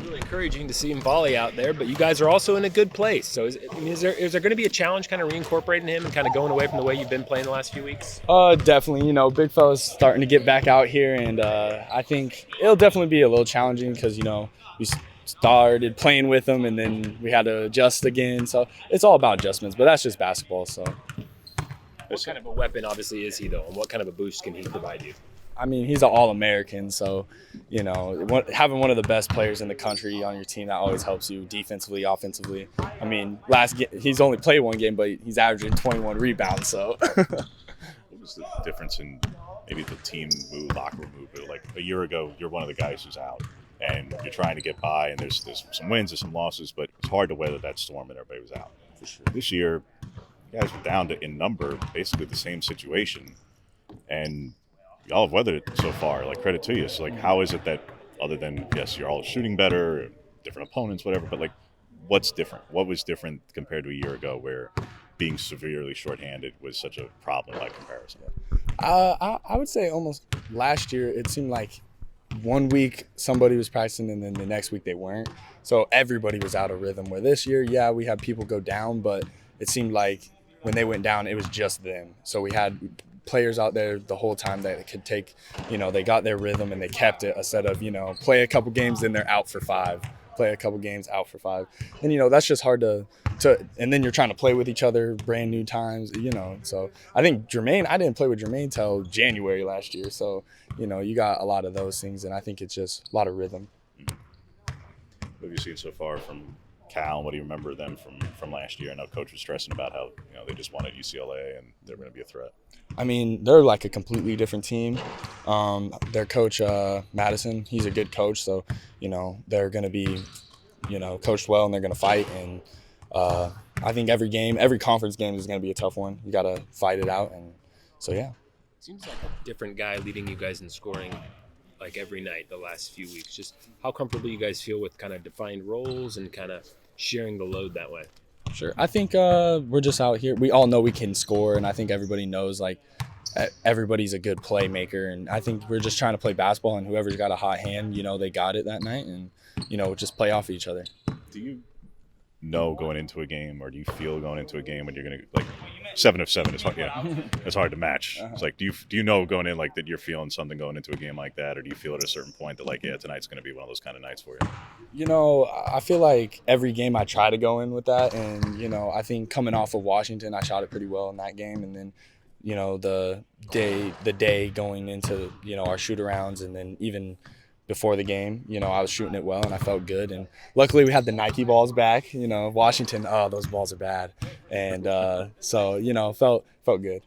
really encouraging to see him volley out there, but you guys are also in a good place. So is there going to be a challenge kind of reincorporating him and kind of going away from the way you've been playing the last few weeks? Definitely. Big fella's starting to get back out here, and I think it'll definitely be a little challenging because, we started playing with him, and then we had to adjust again. So it's all about adjustments, but that's just basketball. So. What kind of a weapon, obviously, is he, though, and what kind of a boost can he provide you? I mean, he's an All-American, so, having one of the best players in the country on your team, that always helps you defensively, offensively. I mean, he's only played one game, but he's averaging 21 rebounds, so. What was the difference in maybe the team move, locker room move? Like a year ago, you're one of the guys who's out, and you're trying to get by, and there's some wins, there's some losses, but it's hard to weather that storm, and everybody was out. For sure. This year, you guys were down to, in number, basically the same situation, and y'all have weathered it so far. Like, credit to you. So, like, how is it that, other than, yes, you're all shooting better, different opponents, whatever, but, like, what's different? What was different compared to a year ago where being severely shorthanded was such a problem by comparison? I would say almost last year it seemed like one week somebody was practicing and then the next week they weren't. So everybody was out of rhythm. Where this year, yeah, we had people go down, but it seemed like when they went down, it was just them. So we had players out there the whole time that could take, they got their rhythm and they kept it instead of, play a couple games, then they're out for 5. Play a couple games, out for 5. And, that's just hard to and then you're trying to play with each other, brand new times, So I think I didn't play with Jermaine till January last year. So, you got a lot of those things, and I think it's just a lot of rhythm. What have you seen so far from Cal? What do you remember them from last year? I know Coach was stressing about how they just wanted UCLA and they're going to be a threat. I mean, they're like a completely different team. Their coach, Madison, he's a good coach, so they're going to be coached well and they're going to fight. And I think every conference game is going to be a tough one. You got to fight it out, and so yeah. Seems like a different guy leading you guys in scoring like every night the last few weeks. Just how comfortable you guys feel with kind of defined roles and kind of sharing the load that way? Sure. I think we're just out here. We all know we can score, and I think everybody knows, like, everybody's a good playmaker. And I think we're just trying to play basketball, and whoever's got a hot hand, they got it that night, and, just play off each other. Do you know going into a game, or do you feel going into a game when you're going to, like, 7 of 7 is hard, it's hard to match. It's like, do you know going in, like, that you're feeling something going into a game like that, or do you feel at a certain point that, like, yeah, tonight's going to be one of those kind of nights for you? I feel like every game I try to go in with that, and, I think coming off of Washington, I shot it pretty well in that game, and then, the day going into, our shoot-arounds, and then even before the game, I was shooting it well and I felt good. And luckily we had the Nike balls back. Washington, those balls are bad. And so, felt good.